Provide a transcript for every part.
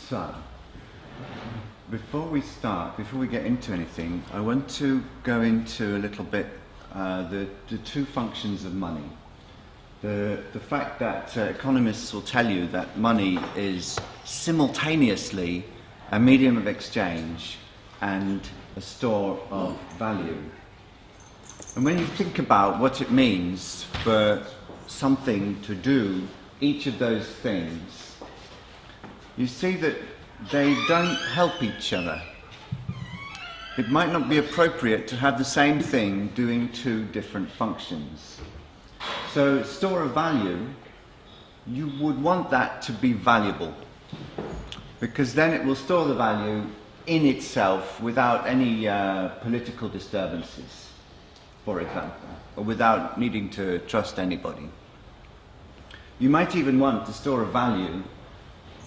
So, before we get into anything, I want to go into a little bit the two functions of money. The fact that economists will tell you that money is simultaneously a medium of exchange and a store of value. And when you think about what it means for something to do each of those things, you see that they don't help each other. It might not be appropriate to have the same thing doing two different functions. So, store of value, you would want that to be valuable, because then it will store the value in itself without any political disturbances, for example, or without needing to trust anybody. You might even want the store of value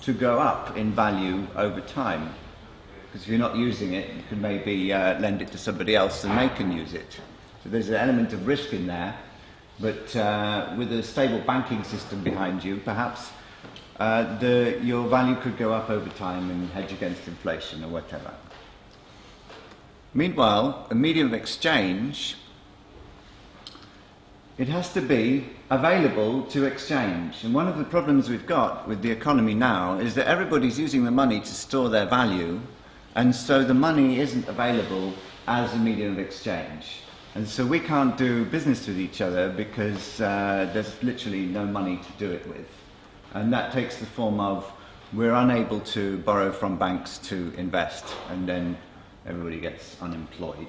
to go up in value over time, because if you're not using it, you can maybe lend it to somebody else and they can use it. So there's an element of risk in there, but with a stable banking system behind you, perhaps your value could go up over time and hedge against inflation or whatever. Meanwhile, a medium of exchange, it has to be available to exchange. And one of the problems we've got with the economy now is that everybody's using the money to store their value, and so the money isn't available as a medium of exchange. And so we can't do business with each other because there's literally no money to do it with. And that takes the form of we're unable to borrow from banks to invest, and then everybody gets unemployed.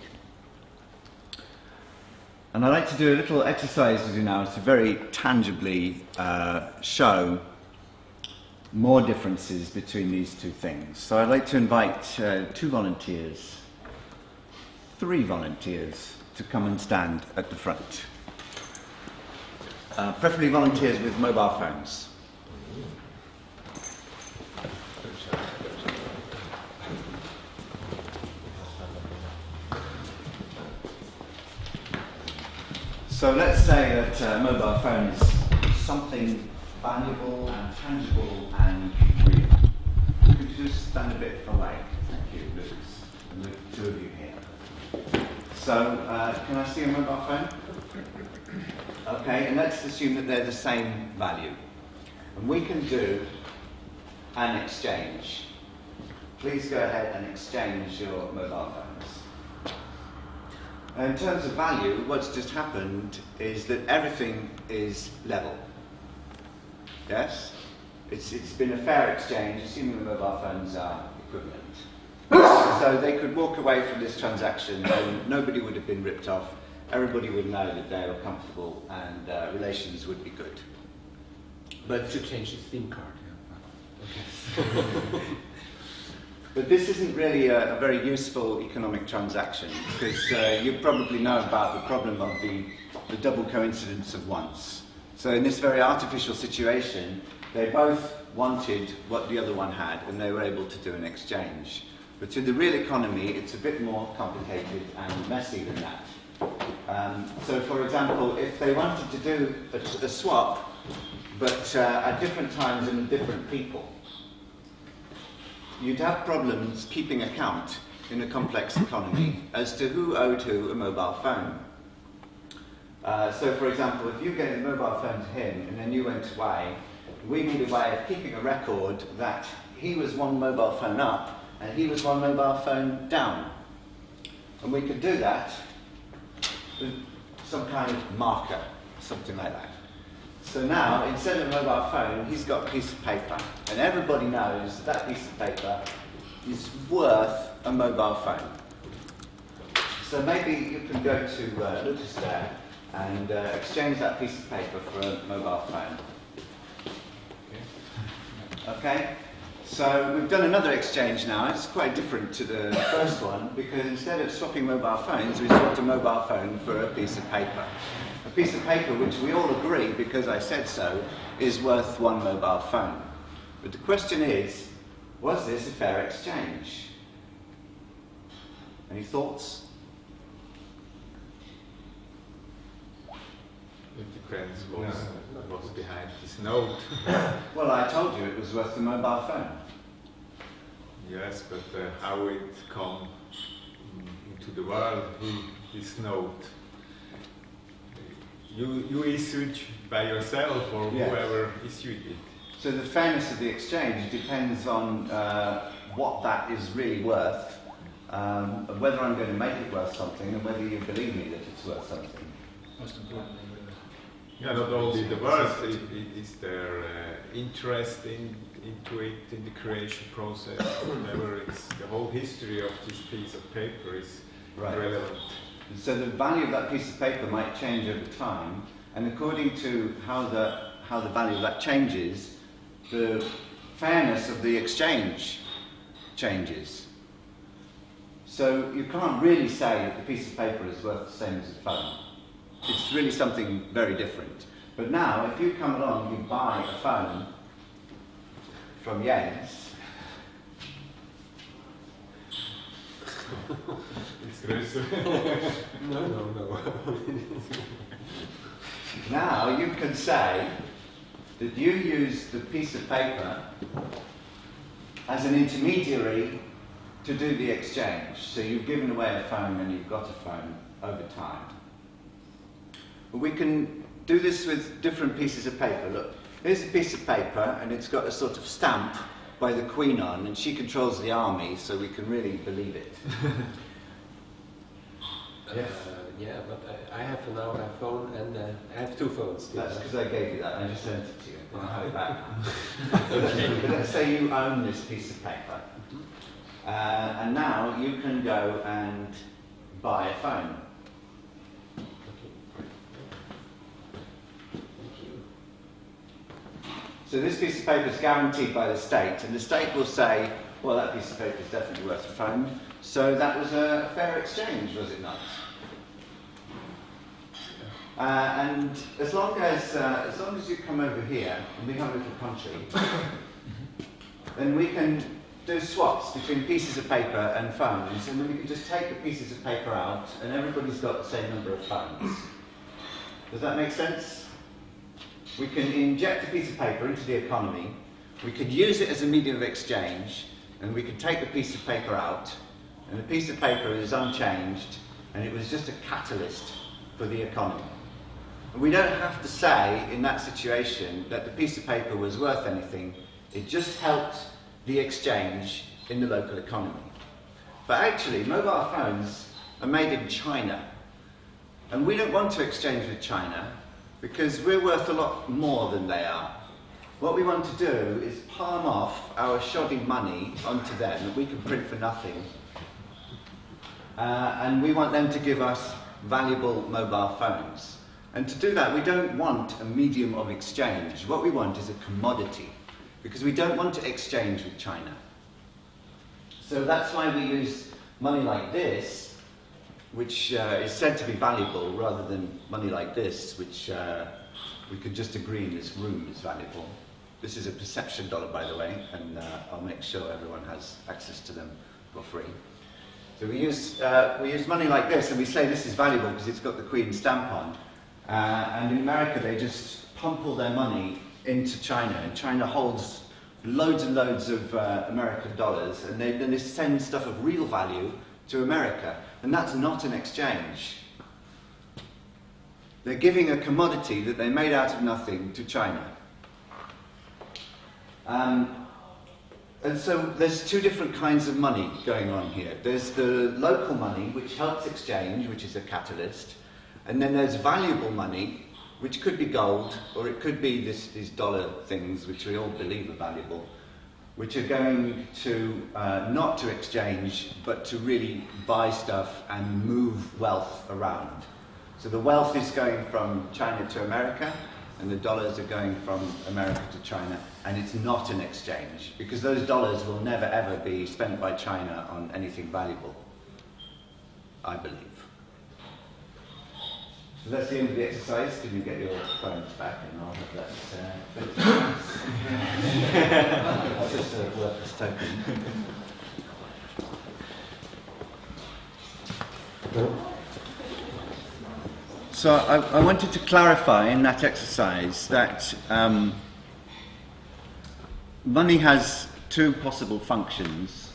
And I'd like to do a little exercise with you now to very tangibly show more differences between these two things. So I'd like to invite three volunteers to come and stand at the front. Preferably volunteers with mobile phones. So let's say that a mobile phone is something valuable and tangible and real. Could you just stand a bit away? Thank you, Lucas. And the two of you here. So, can I see a mobile phone? Okay, and let's assume that they're the same value. And we can do an exchange. Please go ahead and exchange your mobile phones. In terms of value, what's just happened is that everything is level. Yes? It's been a fair exchange, assuming the mobile phones are equivalent. So they could walk away from this transaction and nobody would have been ripped off. Everybody would know that they were comfortable and relations would be good. But to change the SIM card. Yeah. Okay. But this isn't really a very useful economic transaction, because you probably know about the problem of the double coincidence of wants. So in this very artificial situation, they both wanted what the other one had, and they were able to do an exchange. But in the real economy, it's a bit more complicated and messy than that. So for example, if they wanted to do a swap, but at different times and with different people, you'd have problems keeping account in a complex economy as to who owed who a mobile phone. So for example, if you gave a mobile phone to him and then you went away, we need a way of keeping a record that he was one mobile phone up and he was one mobile phone down. And we could do that with some kind of marker, something like that. So now, instead of a mobile phone, he's got a piece of paper. And everybody knows that piece of paper is worth a mobile phone. So maybe you can go to Lucas there and exchange that piece of paper for a mobile phone. Okay? So we've done another exchange now. It's quite different to the first one, because instead of swapping mobile phones, we swapped a mobile phone for a piece of paper. A piece of paper which we all agree, because I said so, is worth one mobile phone. But the question is, was this a fair exchange? Any thoughts? It depends what's behind this note. Well, I told you it was worth the mobile phone. Yes, but how it come into the world, this note? You issued by yourself or Yes. whoever issued it? So the fairness of the exchange depends on what that is really worth, whether I'm going to make it worth something, and whether you believe me that it's worth something. Most importantly, Yeah, not only the worth, is there interest into it in the creation process, whatever. It's the whole history of this piece of paper is relevant. So the value of that piece of paper might change over time, and according to how the value of that changes, the fairness of the exchange changes. So you can't really say that the piece of paper is worth the same as a phone. It's really something very different. But now, if you come along, you buy a phone from Jens. It's größer. No. Now you can say that you use the piece of paper as an intermediary to do the exchange. So you've given away a phone and you've got a phone over time. But we can do this with different pieces of paper. Look, here's a piece of paper and it's got a sort of stamp by the Queen on, and she controls the army, so we can really believe it. Yes. Yeah, but I have now a phone and I have two phones. That's because I gave you that. I just sent it to you. I'll have it back now. But let's say you own this piece of paper. And now you can go and buy a phone. So this piece of paper is guaranteed by the state, and the state will say, well, that piece of paper is definitely worth a phone. So that was a fair exchange, was it not? And as long as you come over here, and we have a little country, then we can do swaps between pieces of paper and phones, and then we can just take the pieces of paper out, and everybody's got the same number of phones. Does that make sense? We can inject a piece of paper into the economy, we could use it as a medium of exchange, and we could take the piece of paper out, and the piece of paper is unchanged, and it was just a catalyst for the economy. And we don't have to say, in that situation, that the piece of paper was worth anything. It just helped the exchange in the local economy. But actually, mobile phones are made in China. And we don't want to exchange with China because we're worth a lot more than they are. What we want to do is palm off our shoddy money onto them that we can print for nothing. And we want them to give us valuable mobile phones. And to do that, we don't want a medium of exchange. What we want is a commodity, because we don't want to exchange with China. So that's why we use money like this, which is said to be valuable, rather than money like this, which we could just agree in this room is valuable. This is a perception dollar, by the way, and I'll make sure everyone has access to them for free. So we use money like this, and we say this is valuable because it's got the Queen stamp on. And in America, they just pump all their money into China, and China holds loads and loads of American dollars, and then they send stuff of real value to America, and that's not an exchange. They're giving a commodity that they made out of nothing to China. And so there's two different kinds of money going on here. There's the local money, which helps exchange, which is a catalyst, and then there's valuable money, which could be gold, or it could be these dollar things, which we all believe are valuable, which are going to, not to exchange, but to really buy stuff and move wealth around. So the wealth is going from China to America, and the dollars are going from America to China, and it's not an exchange, because those dollars will never ever be spent by China on anything valuable, I believe. So that's the end of the exercise. Can you get your phones back, and I'll have that. That's just a worthless token. So I wanted to clarify in that exercise that money has two possible functions.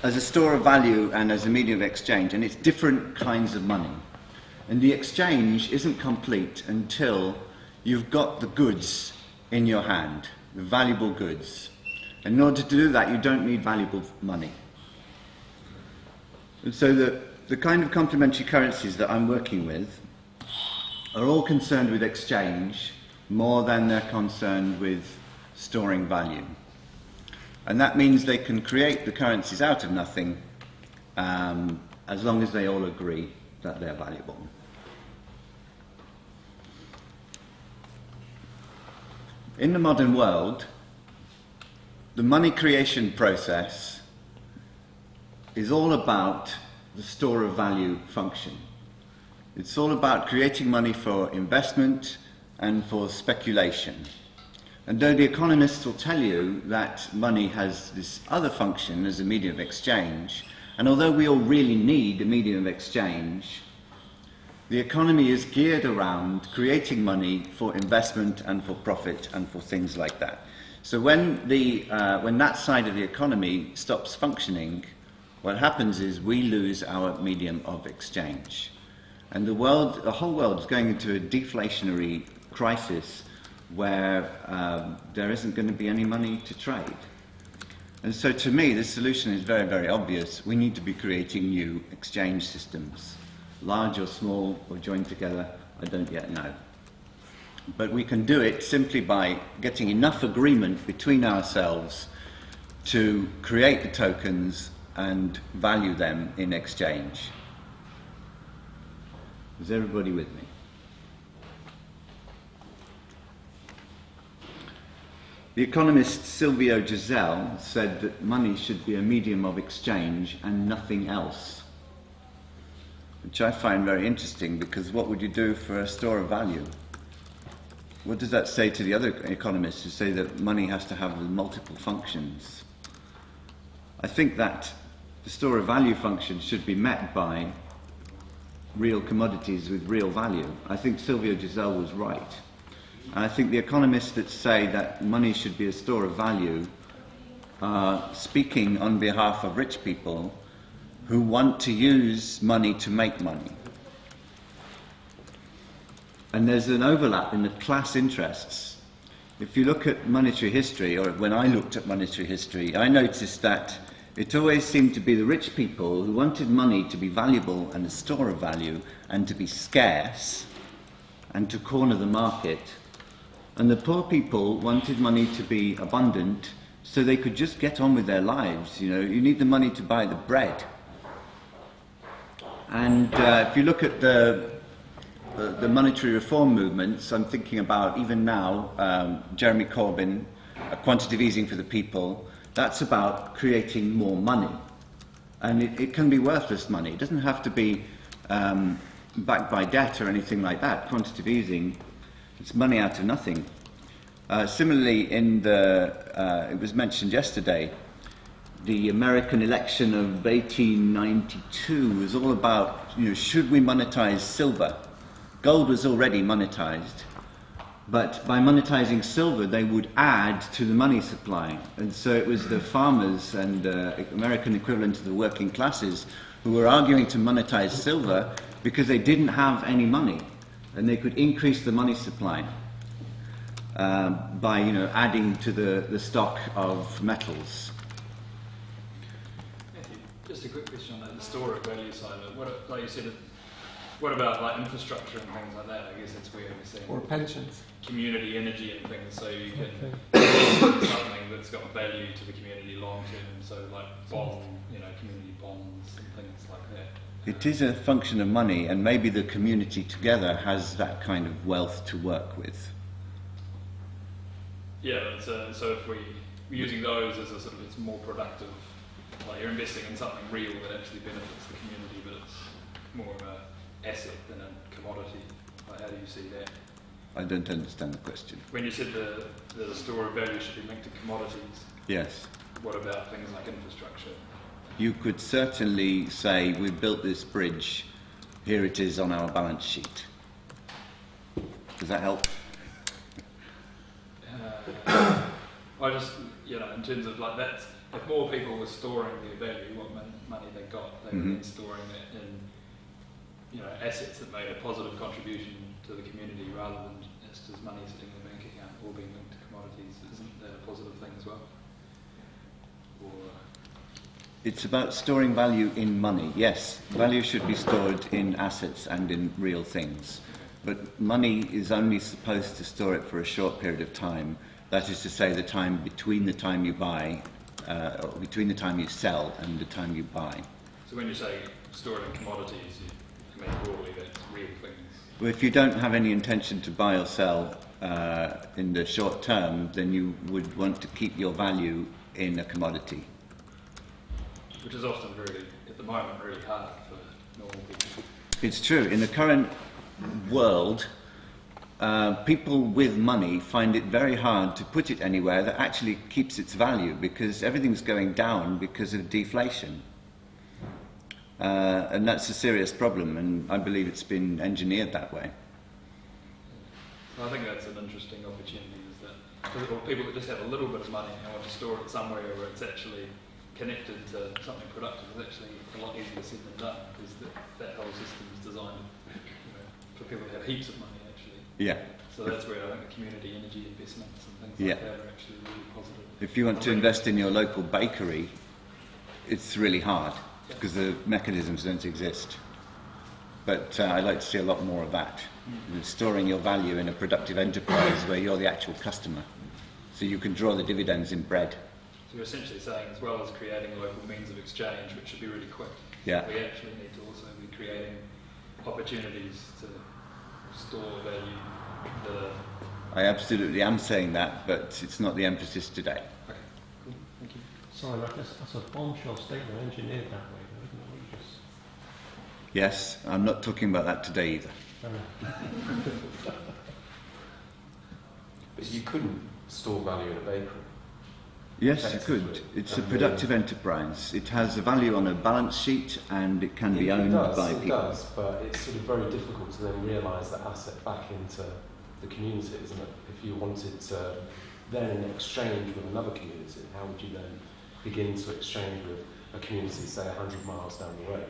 as a store of value and as a medium of exchange, and it's different kinds of money. And the exchange isn't complete until you've got the goods in your hand, the valuable goods. And in order to do that, you don't need valuable money. And so the kind of complementary currencies that I'm working with are all concerned with exchange more than they're concerned with storing value. And that means they can create the currencies out of nothing as long as they all agree that they're valuable. In the modern world, the money creation process is all about the store of value function. It's all about creating money for investment and for speculation. And though the economists will tell you that money has this other function as a medium of exchange, and although we all really need a medium of exchange, the economy is geared around creating money for investment and for profit and for things like that. So when that side of the economy stops functioning, what happens is we lose our medium of exchange. And the whole world is going into a deflationary crisis where there isn't going to be any money to trade. And so to me, the solution is very, very obvious. We need to be creating new exchange systems, large or small or joined together, I don't yet know. But we can do it simply by getting enough agreement between ourselves to create the tokens and value them in exchange. Is everybody with me? The economist Silvio Gesell said that money should be a medium of exchange and nothing else, which I find very interesting, because what would you do for a store of value? What does that say to the other economists who say that money has to have multiple functions? I think that the store of value function should be met by real commodities with real value. I think Silvio Gesell was right. And I think the economists that say that money should be a store of value are speaking on behalf of rich people who want to use money to make money. And there's an overlap in the class interests. If you look at monetary history, or when I looked at monetary history, I noticed that it always seemed to be the rich people who wanted money to be valuable and a store of value and to be scarce and to corner the market. And the poor people wanted money to be abundant so they could just get on with their lives. You know, you need the money to buy the bread. And if you look at the monetary reform movements, I'm thinking about even now, Jeremy Corbyn, quantitative easing for the people, that's about creating more money. And it can be worthless money. It doesn't have to be backed by debt or anything like that. Quantitative easing, it's money out of nothing. Similarly, it was mentioned yesterday, the American election of 1892 was all about, should we monetize silver? Gold was already monetized, but by monetizing silver, they would add to the money supply. And so it was the farmers and American equivalent to the working classes who were arguing to monetize silver because they didn't have any money, and they could increase the money supply by adding to the stock of metals. Matthew, just a quick question on that, the store of value side of it. Like you said, what about like infrastructure and things like that? I guess that's where we're seeing Or pensions. community energy and things, so you can do something that's got value to the community long term. So like community bonds and things like that. It is a function of money, and maybe the community together has that kind of wealth to work with. Yeah, so if we're using those as a sort of, it's more productive, like you're investing in something real that actually benefits the community, but it's more of an asset than a commodity. Like, how do you see that? I don't understand the question. When you said the store of value should be linked to commodities, Yes. what about things like infrastructure? You could certainly say, we've built this bridge, here it is on our balance sheet. Does that help? I just, in terms of like that, if more people were storing their value, what money they got, they were then storing it in, assets that made a positive contribution to the community rather than just as money sitting in the bank account or being linked to commodities. Isn't that a positive thing as well? Or It's about storing value in money. Yes, value should be stored in assets and in real things. But money is only supposed to store it for a short period of time. That is to say, the time between the time you buy, or between the time you sell and the time you buy. so when you say store it in commodities, you mean broadly that's real things. Well, if you don't have any intention to buy or sell in the short term, then you would want to keep your value in a commodity. Which is often at the moment, really hard for normal people. It's true. In the current world, people with money find it very hard to put it anywhere that actually keeps its value because everything's going down because of deflation. And that's a serious problem, and I believe it's been engineered that way. I think that's an interesting opportunity, is that for people that just have a little bit of money and want to store it somewhere where it's actually connected to something productive, is actually a lot easier said than done, because that whole system is designed for people to have heaps of money, actually. Yeah. So that's where I think the community energy investments and things like that are actually really positive. If you want to invest in your local bakery, it's really hard because the mechanisms don't exist. But I'd like to see a lot more of that. Storing your value in a productive enterprise where you're the actual customer. So you can draw the dividends in bread. So you're essentially saying, as well as creating local means of exchange, which should be really quick, we actually need to also be creating opportunities to store value. I absolutely am saying that, but it's not the emphasis today. Okay, cool, thank you. Sorry, that's a bombshell statement engineered that way, though, isn't it? What you just... Yes, I'm not talking about that today either. But you couldn't store value in a bakery. Yes, you could. It's a productive enterprise. It has a value on a balance sheet and it can be owned by people. It does, but it's sort of very difficult to then realise that asset back into the community, isn't it? If you wanted to then exchange with another community, how would you then begin to exchange with a community, say 100 miles down the road?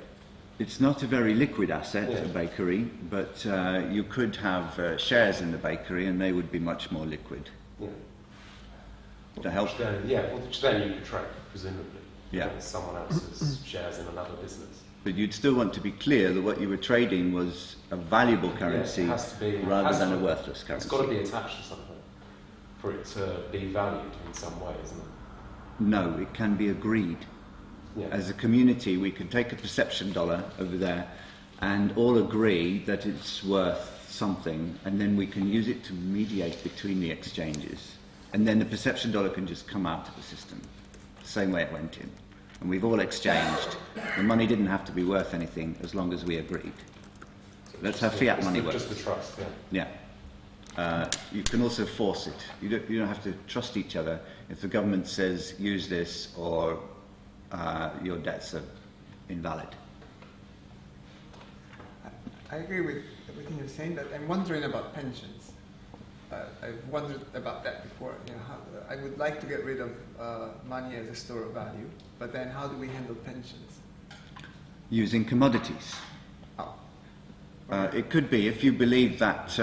It's not a very liquid asset, a bakery, but you could have shares in the bakery and they would be much more liquid. Yeah. To help. Which then you could trade, presumably. Yeah. Against someone else's shares in another business. But you'd still want to be clear that what you were trading was a valuable currency rather than a worthless currency. It's got to be attached to something for it to be valued in some way, isn't it? No, it can be agreed. Yeah. As a community, we can take a perception dollar over there and all agree that it's worth something, and then we can use it to mediate between the exchanges. And then the perception dollar can just come out of the system, the same way it went in. And we've all exchanged. The money didn't have to be worth anything as long as we agreed. That's how fiat money works. Just the trust, Yeah. You can also force it. You don't have to trust each other. If the government says use this or your debts are invalid. I agree with everything you're saying, but I'm wondering about pensions. I've wondered about that before. I would like to get rid of money as a store of value, but then how do we handle pensions? Using commodities. Oh. It could be, if you believe that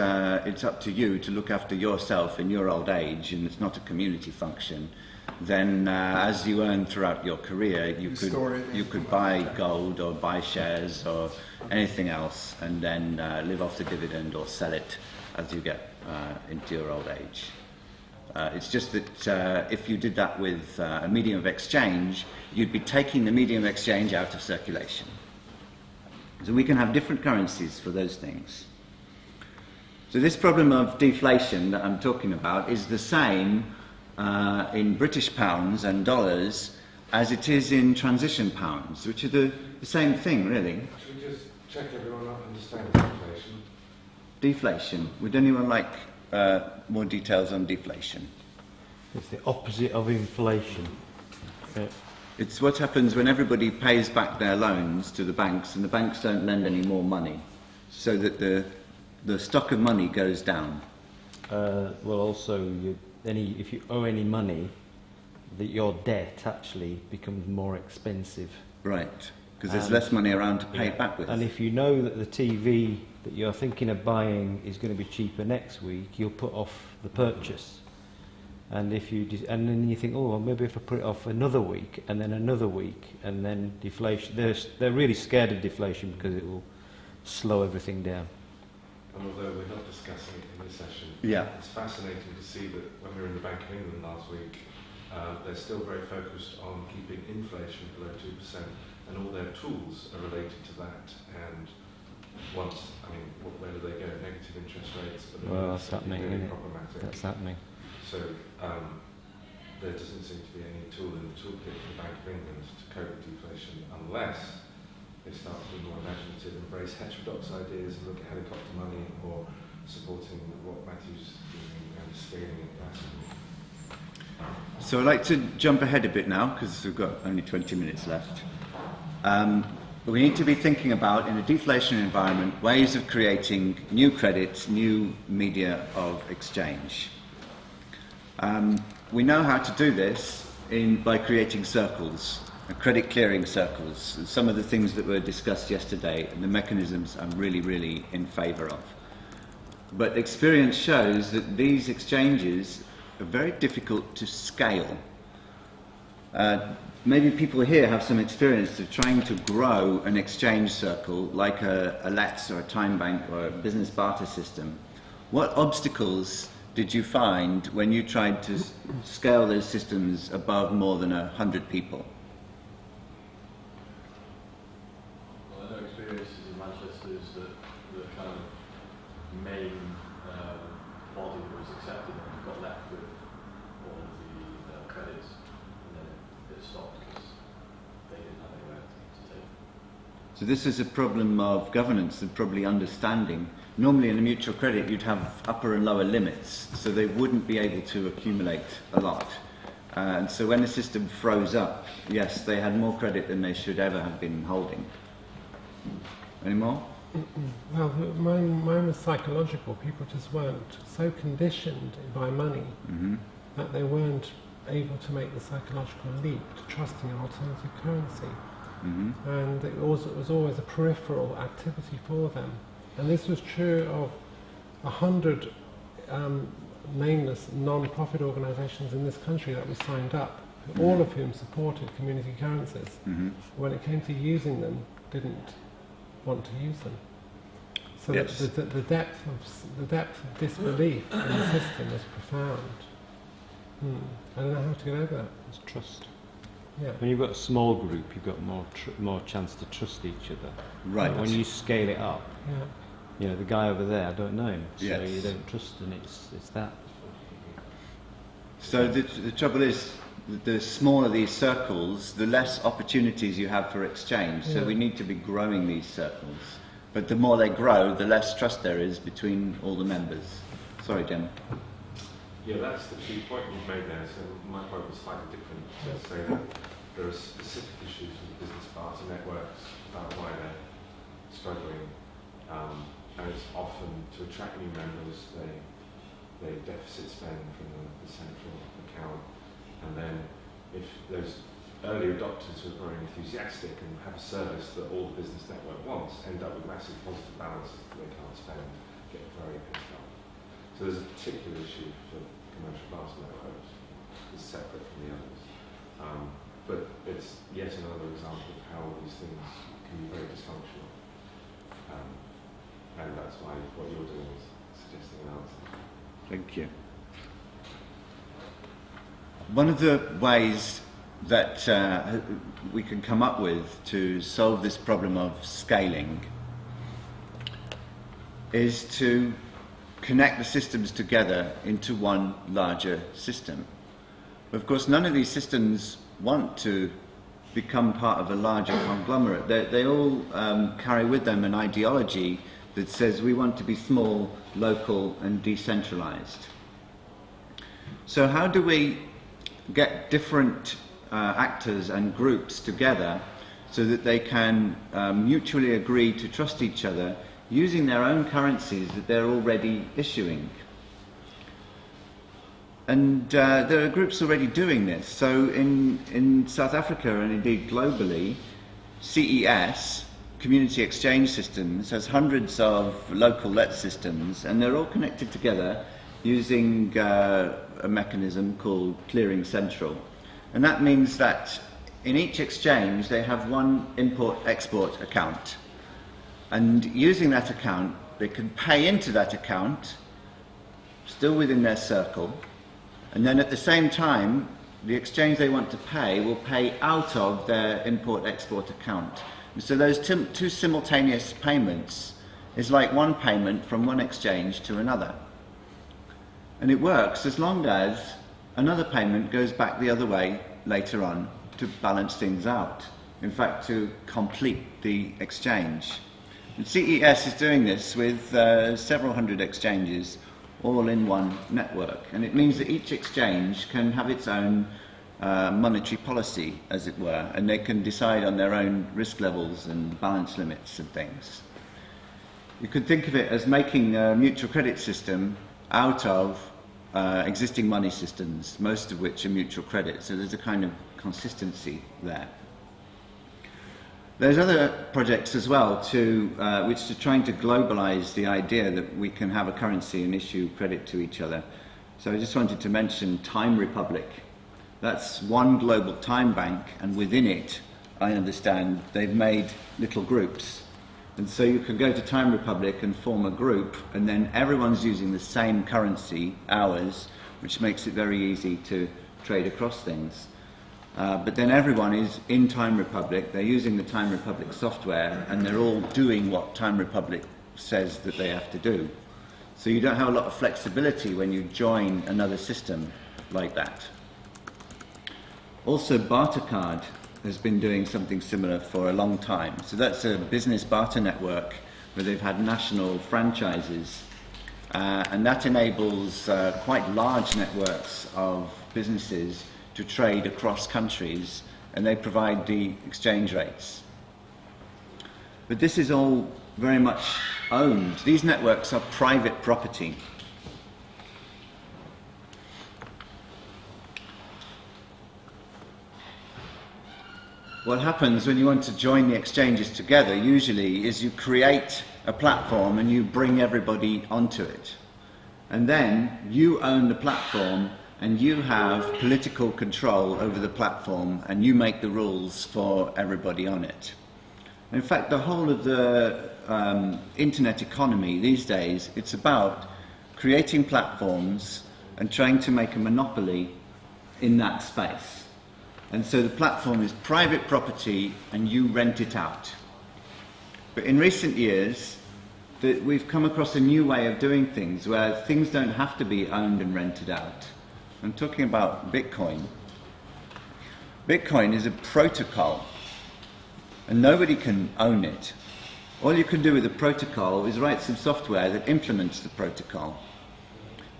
it's up to you to look after yourself in your old age and it's not a community function, then as you earn throughout your career, you could buy gold or buy shares or anything else and then live off the dividend or sell it as you get into your old age. It's just that if you did that with a medium of exchange, you'd be taking the medium of exchange out of circulation. So we can have different currencies for those things. So this problem of deflation that I'm talking about is the same in British pounds and dollars as it is in transition pounds, which are the same thing, really. Should we just check everyone understands deflation? Deflation. Would anyone like more details on deflation? It's the opposite of inflation. It's what happens when everybody pays back their loans to the banks and the banks don't lend any more money, so that the stock of money goes down. Well, also, if you owe any money, that your debt actually becomes more expensive. Right, because there's less money around to pay Yeah. it back with. And if you know that the TV that you're thinking of buying is going to be cheaper next week, you'll put off the purchase. And if you and then you think, oh, well, maybe if I put it off another week, and then another week, and then deflation. They're really scared of deflation because it will slow everything down. And although we're not discussing it in this session, Yeah. it's fascinating to see that when we were in the Bank of England last week, they're still very focused on keeping inflation below 2%, and all their tools are related to that. And once, I mean, where do they go? Negative interest rates, but Well, that's happening, really isn't it? problematic. That's happening. So there doesn't seem to be any tool in the toolkit for the Bank of England to cope with deflation unless they start to be more imaginative, embrace heterodox ideas and look at helicopter money or supporting what Matthew's doing and scaling it massively. So I'd like to jump ahead a bit now because we've got only 20 minutes left. We need to be thinking about, in a deflationary environment, ways of creating new credits, new media of exchange. We know how to do this by creating circles, credit clearing circles. Some of the things that were discussed yesterday and the mechanisms I'm really, really in favour of. But experience shows that these exchanges are very difficult to scale. Maybe people here have some experience of trying to grow an exchange circle like a Let's or a Time Bank or a business barter system. What obstacles did you find when you tried to scale those systems above more than 100 people? Well, I know experiences in Manchester is that the kind of main body that was accepted and got left with all of the credits, and then it stopped because they didn't have anywhere to take. So this is a problem of governance and probably understanding. Normally in a mutual credit you'd have upper and lower limits, so they wouldn't be able to accumulate a lot. And so when the system froze up, yes, they had more credit than they should ever have been holding. Any more? Well, mine was psychological. People just weren't so conditioned by money that they weren't able to make the psychological leap to trusting an alternative currency. And it was always a peripheral activity for them. And this was true of 100 nameless non-profit organisations in this country that we signed up, all of whom supported community currencies. When it came to using them, didn't want to use them. So Yes. the depth of disbelief in the system is profound. I don't know how to get over that. It's trust. Yeah. When you've got a small group, you've got more chance to trust each other. Right. When you scale it up, Yeah. you know, the guy over there, I don't know him, so Yes. you don't trust, and it's that. So the trouble is, the smaller these circles, the less opportunities you have for exchange. So Yeah. we need to be growing these circles. But the more they grow, the less trust there is between all the members. Sorry, Gemma. Yeah, that's the key point you've made there. So my point was slightly different. To say that there are specific issues with business barter networks about why they're struggling. And it's often to attract new members, they deficit spend from the central account. And then if those early adopters who are very enthusiastic and have a service that all the business network wants end up with massive positive balances that they can't spend, get very pissed off. So there's a particular issue for commercial barter networks. It's separate from the others. But it's yet another example of how all these things can be very dysfunctional. And that's why what you're doing is suggesting an answer. Thank you. One of the ways that we can come up with to solve this problem of scaling is to connect the systems together into one larger system. Of course, none of these systems want to become part of a larger conglomerate. They all carry with them an ideology that says we want to be small, local and decentralized. So how do we get different actors and groups together so that they can mutually agree to trust each other using their own currencies that they're already issuing? there are groups already doing this. So in South Africa and indeed globally, CES, Community Exchange Systems, has hundreds of local let systems, and they're all connected together using a mechanism called Clearing Central. And that means that in each exchange they have one import-export account. And using that account, they can pay into that account, still within their circle, and then at the same time, the exchange they want to pay will pay out of their import-export account. And so those two simultaneous payments is like one payment from one exchange to another. And it works as long as another payment goes back the other way later on to balance things out. In fact, to complete the exchange. And CES is doing this with several hundred exchanges all in one network. And it means that each exchange can have its own monetary policy, as it were, and they can decide on their own risk levels and balance limits and things. You could think of it as making a mutual credit system out of existing money systems, most of which are mutual credit, so there's a kind of consistency there. There's other projects as well which are trying to globalize the idea that we can have a currency and issue credit to each other. So I just wanted to mention Time Republic. That's one global time bank, and within it, I understand, they've made little groups. And so you can go to Time Republic and form a group, and then everyone's using the same currency, ours, which makes it very easy to trade across things. But then everyone is in Time Republic, they're using the Time Republic software, and they're all doing what Time Republic says that they have to do. So you don't have a lot of flexibility when you join another system like that. Also, Bartercard has been doing something similar for a long time. So that's a business barter network where they've had national franchises, and that enables quite large networks of businesses to trade across countries, and they provide the exchange rates. But this is all very much owned. These networks are private property. What happens when you want to join the exchanges together, usually, is you create a platform and you bring everybody onto it. And then you own the platform and you have political control over the platform, and you make the rules for everybody on it. In fact, the whole of the internet economy these days, it's about creating platforms and trying to make a monopoly in that space. And so the platform is private property and you rent it out. But in recent years, we've come across a new way of doing things where things don't have to be owned and rented out. I'm talking about Bitcoin. Bitcoin is a protocol, and nobody can own it. All you can do with the protocol is write some software that implements the protocol.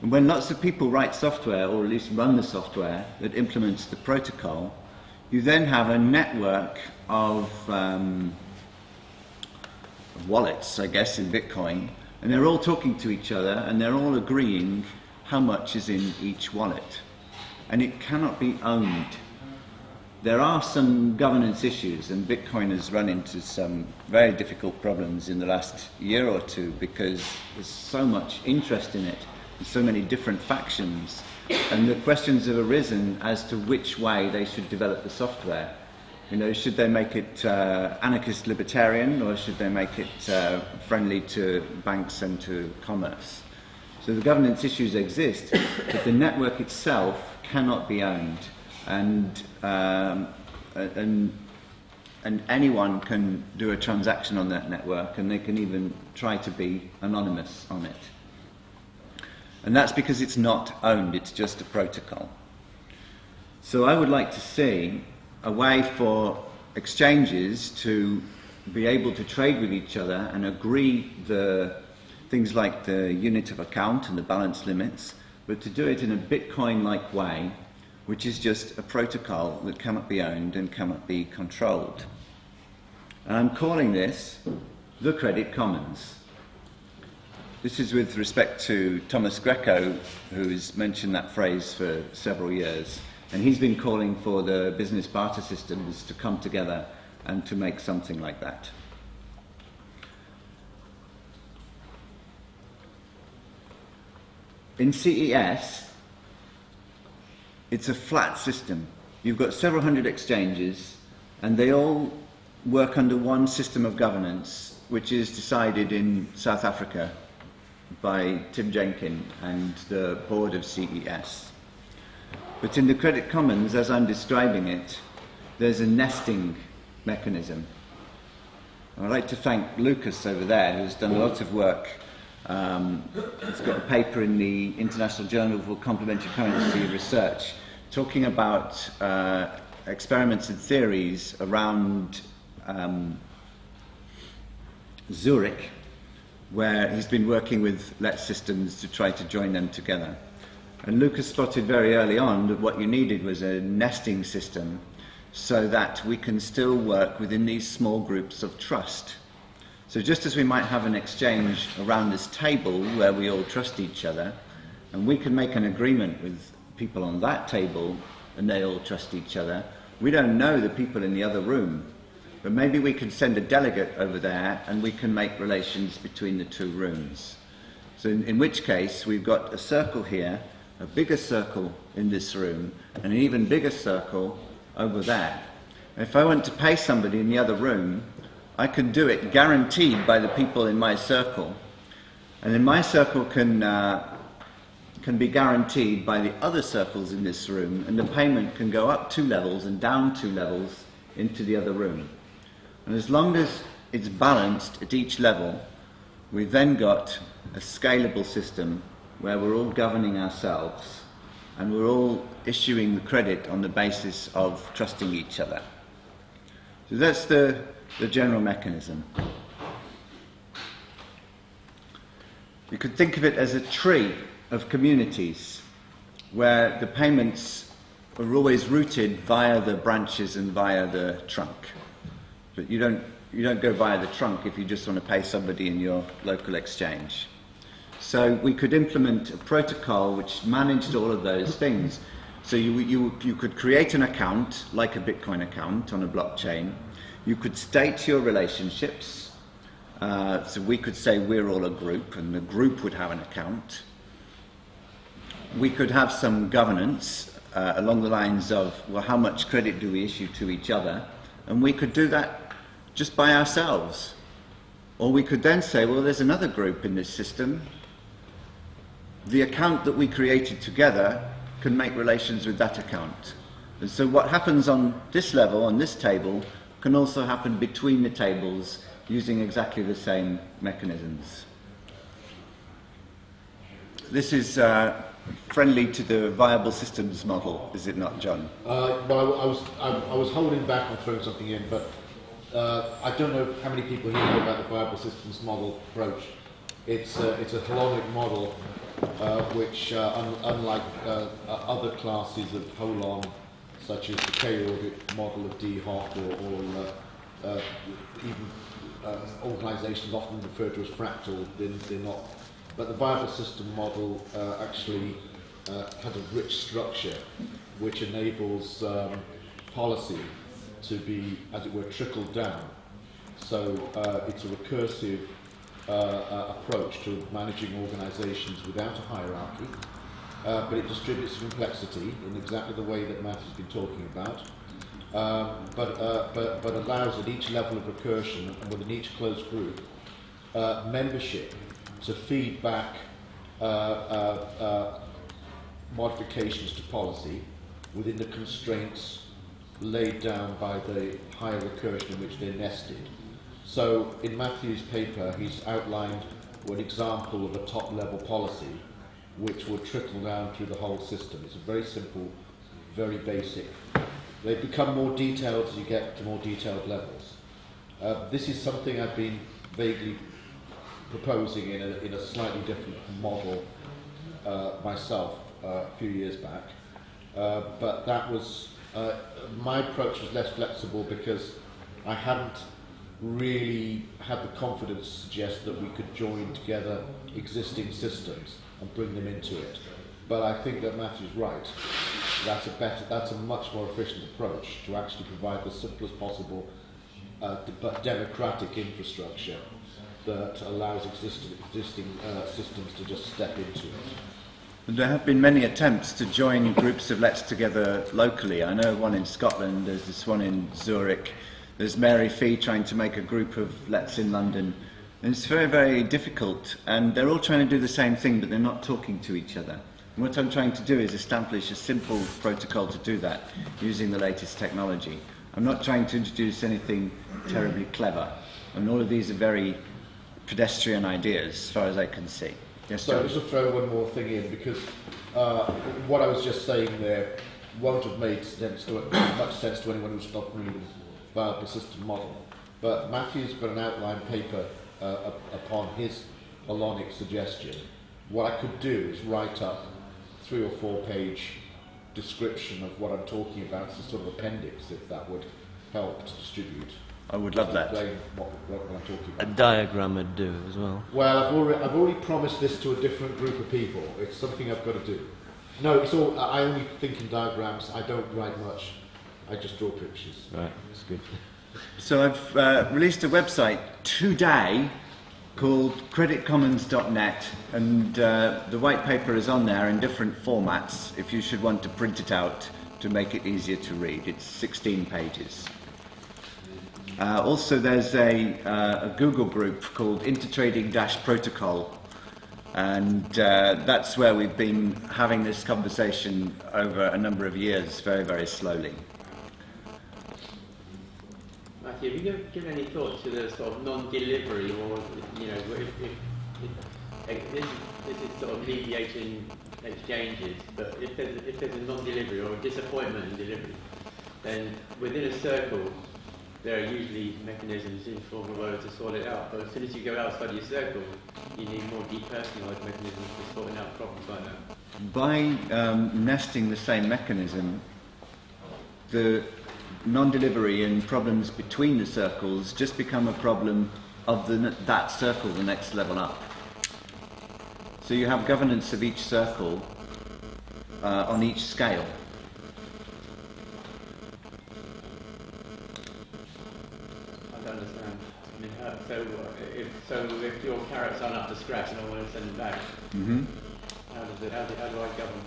And when lots of people write software, or at least run the software that implements the protocol, you then have a network of wallets, I guess, in Bitcoin, and they're all talking to each other, and they're all agreeing how much is in each wallet. And it cannot be owned. There are some governance issues, and Bitcoin has run into some very difficult problems in the last year or two because there's so much interest in it, and so many different factions, and the questions have arisen as to which way they should develop the software. You know, should they make it anarchist libertarian, or should they make it friendly to banks and to commerce? So the governance issues exist, but the network itself cannot be owned, and anyone can do a transaction on that network, and they can even try to be anonymous on it. And that's because it's not owned, it's just a protocol. So I would like to see a way for exchanges to be able to trade with each other and agree the things like the unit of account and the balance limits, but to do it in a Bitcoin-like way, which is just a protocol that cannot be owned and cannot be controlled. And I'm calling this the Credit Commons. this is with respect to Thomas Greco, who's mentioned that phrase for several years, and he's been calling for the business barter systems to come together and to make something like that. In CES, it's a flat system. You've got several hundred exchanges, and they all work under one system of governance, which is decided in South Africa by Tim Jenkin and the board of CES. But in the Credit Commons, as I'm describing it, there's a nesting mechanism. I'd like to thank Lucas over there, who's done a lot of work. He's got a paper in the International Journal for Complementary Currency Research talking about experiments and theories around Zurich, where he's been working with LET systems to try to join them together. And Lucas spotted very early on that what you needed was a nesting system so that we can still work within these small groups of trust. So just as we might have an exchange around this table where we all trust each other, and we can make an agreement with people on that table and they all trust each other, we don't know the people in the other room, but maybe we can send a delegate over there and we can make relations between the two rooms. So in which case we've got a circle here, a bigger circle in this room, and an even bigger circle over there. And if I want to pay somebody in the other room, I can do it guaranteed by the people in my circle, and then my circle can be guaranteed by the other circles in this room, and the payment can go up 2 levels and down 2 levels into the other room. And as long as it's balanced at each level, we've then got a scalable system where we're all governing ourselves and we're all issuing the credit on the basis of trusting each other. So that's the general mechanism. You could think of it as a tree of communities where the payments are always routed via the branches and via the trunk. But you don't go via the trunk if you just want to pay somebody in your local exchange. So we could implement a protocol which managed all of those things. So you could create an account, like a Bitcoin account on a blockchain. You could state your relationships. So we could say we're all a group, and the group would have an account. We could have some governance along the lines of, well, how much credit do we issue to each other? And we could do that just by ourselves. Or we could then say, well, there's another group in this system. The account that we created together can make relations with that account. And so what happens on this level, on this table, can also happen between the tables using exactly the same mechanisms. This is friendly to the viable systems model, is it not, John? Well, I was holding back on throwing something in, but I don't know how many people here know about the viable systems model approach. It's a holonic model which, unlike other classes of holon, such as the K-orbit model of D-Hop or even organisations often referred to as fractal, they're not. But the viable system model actually has a rich structure which enables policy to be, as it were, trickled down. So it's a recursive approach to managing organisations without a hierarchy, but it distributes the complexity in exactly the way that Matt has been talking about, but allows at each level of recursion and within each closed group membership to feed back modifications to policy within the constraints laid down by the higher recursion in which they're nested. So in Matthew's paper, he's outlined an example of a top-level policy which would trickle down through the whole system. It's a very simple, very basic. They become more detailed as you get to more detailed levels. This is something I've been vaguely proposing in a slightly different model myself a few years back. But that was, my approach was less flexible because I hadn't really had the confidence to suggest that we could join together existing systems and bring them into it. But I think that Matthew's right. That's a much more efficient approach to actually provide the simplest possible but democratic infrastructure that allows existing systems to just step into it. There have been many attempts to join groups of Let's together locally. I know one in Scotland, there's this one in Zurich, there's Mary Fee trying to make a group of Let's in London. And it's very, very difficult, and they're all trying to do the same thing, but they're not talking to each other. And what I'm trying to do is establish a simple protocol to do that, using the latest technology. I'm not trying to introduce anything terribly clever, and all of these are very pedestrian ideas, as far as I can see. Yes, so John? I'll just throw one more thing in, because what I was just saying there won't have made much sense to anyone who's not reading the viable system model. But Matthew's got an outline paper upon his Holonic suggestion. What I could do is write up 3 or 4 page description of what I'm talking about as a sort of appendix, if that would help to distribute. I would love that. Explain what I'm talking about. A diagram would do as well. Well, I've already promised this to a different group of people. It's something I've got to do. No, it's all. I only think in diagrams. I don't write much. I just draw pictures. Right, that's good. So I've released a website today called creditcommons.net, and the white paper is on there in different formats if you should want to print it out to make it easier to read. It's 16 pages. Also there's a Google group called Intertrading-Protocol, and that's where we've been having this conversation over a number of years, very, very slowly. Matthew, have you given any thought to the sort of non-delivery, or if this is sort of mediating exchanges, but if there's a non-delivery or a disappointment in delivery, then within a circle there are usually mechanisms in form of order to sort it out. But as soon as you go outside your circle, you need more depersonalised mechanisms for sorting out problems like that. By nesting the same mechanism, the non-delivery and problems between the circles just become a problem of that circle, the next level up. So you have governance of each circle on each scale. I don't understand. I mean, if your carrots aren't up to scratch and I want to send them back, Mm-hmm. how do I govern?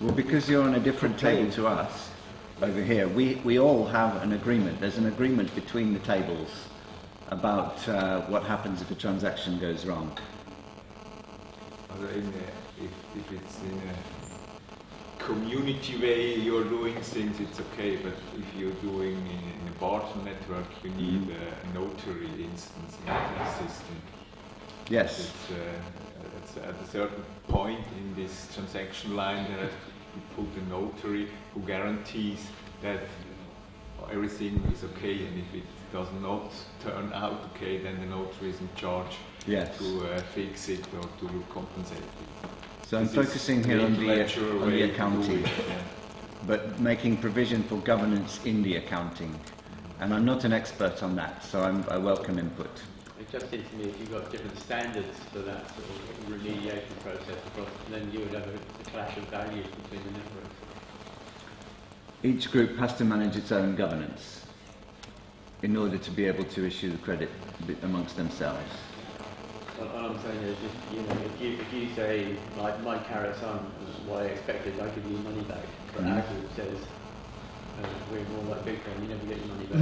Well, because you're on a different table to us over here, we all have an agreement. There's an agreement between the tables about what happens if a transaction goes wrong. If it's in a community way you're doing things, it's okay, but if you're doing in a barter network, you need a notary instance in the system. Yes. It's at a certain point in this transaction line that you put a notary who guarantees that everything is okay, and if it does not turn out okay, then the notary is in charge to fix it or to compensate it. So I'm focusing here on the accounting, but making provision for governance in the accounting. And I'm not an expert on that, so I welcome input. It just seems to me if you've got different standards for that sort of remediation process across, then you would have a clash of values between the networks. Each group has to manage its own governance in order to be able to issue the credit amongst themselves. What I'm saying is, if you say my carrots aren't what I expected, I give you money back. But our group says we're more like Bitcoin, you never get your money back.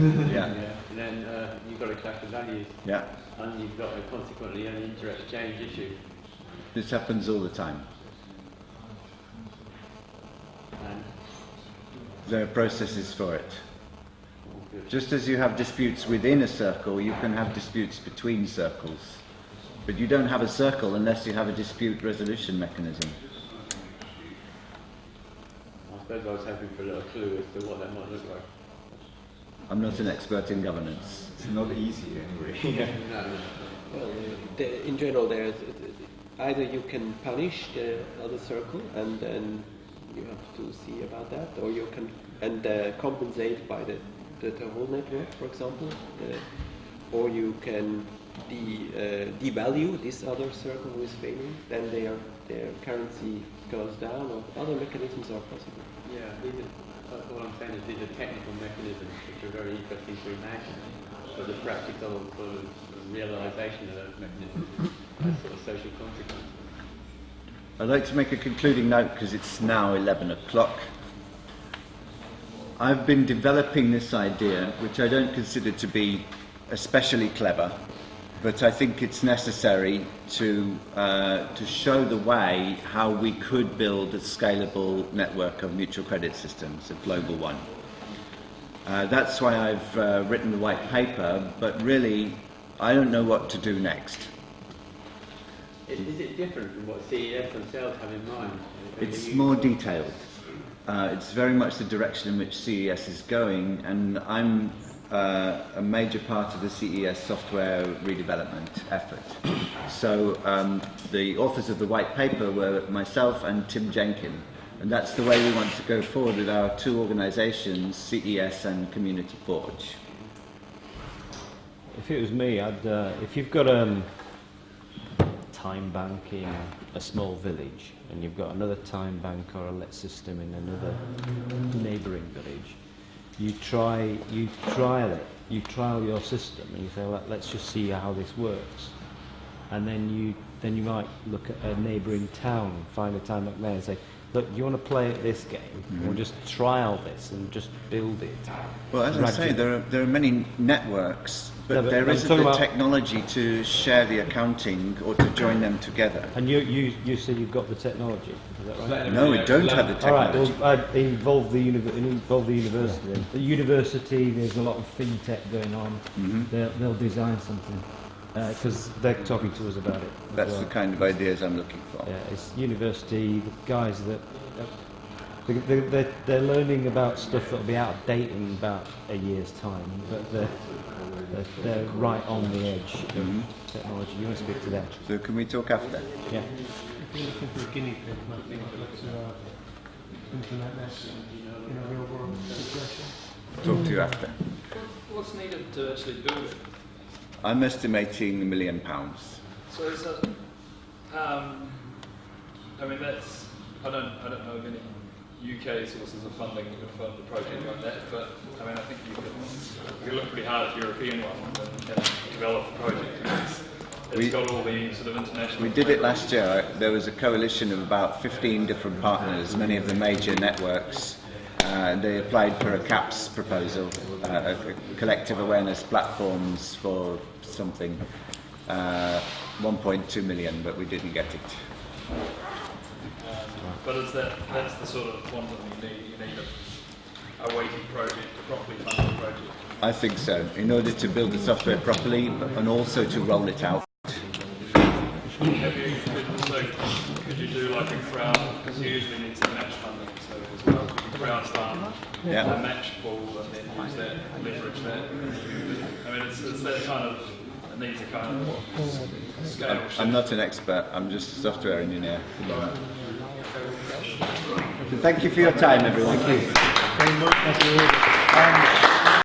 And then you've got a clash of values. Yeah. And you've got consequently an inter-exchange issue. This happens all the time. And there are processes for it. Just as you have disputes within a circle, you can have disputes between circles. But you don't have a circle unless you have a dispute resolution mechanism. I suppose I was hoping for a little clue as to what that might look like. I'm not an expert in governance. It's not easy anyway. Well, in general, there's either you can punish the other circle and then you have to see about that, or you can compensate by the whole network, for example. or you can devalue this other circle who is failing, then their currency goes down, or other mechanisms are possible. Yeah, what I'm saying is these are technical mechanisms which are very interesting to imagine, but the practical sort of realization of those mechanisms has sort of social consequences. I'd like to make a concluding note because it's now 11 o'clock. I've been developing this idea, which I don't consider to be especially clever, but I think it's necessary to show the way how we could build a scalable network of mutual credit systems, a global one. That's why I've written the white paper, but really I don't know what to do next. Is it different from what CES themselves have in mind? It's more detailed. It's very much the direction in which CES is going, and I'm a major part of the CES software redevelopment effort. So the authors of the white paper were myself and Tim Jenkin, and that's the way we want to go forward with our two organisations, CES and Community Forge. If it was me, if you've got time bank in a small village and you've got another time bank or a let system in another neighbouring village, you trial your system and you say, well, let's just see how this works, and then you might look at a neighbouring town, find a time bank there and say, look, do you want to play at this game, or just trial this and just build it? Well, as I say, there are many networks, but there isn't the technology to share the accounting or to join them together. And you said you've got the technology, is that right? No, we don't have the technology. All right, well, involve the university then. The university, there's a lot of fintech going on. They'll design something, because they're talking to us about it. That's the kind of ideas I'm looking for. Yeah, it's university, the guys that they're learning about stuff that'll be out of date in about a year's time, but they're right on the edge of technology. You want to speak to them? So can we talk after? Yeah. If you're looking for a guinea pig, I think look to implement this in a real world situation. Talk to you after. What's needed to actually build it? I'm estimating £1 million. So is that, I mean, that's, I don't know of any UK sources of funding that would fund a project like that, but I mean, I think you could look pretty hard at the European one and develop a project. It's got all the sort of international... We did it last year. There was a coalition of about 15 different partners, many of the major networks. They applied for a CAPS proposal, a collective awareness platforms for something, 1.2 million, but we didn't get it. But that's the sort of quantum you need. You need a weighty project to properly fund the project. I think so, in order to build the software properly and also to roll it out. Could you do like a crowd, because you usually need to match funding, so as well, you can crowd fund, a match pool, and then use that, leverage that. I mean, it's that kind of, it needs a kind of scale shift. I'm not an expert, I'm just a software engineer. So thank you for your time, everyone. Thank you very much.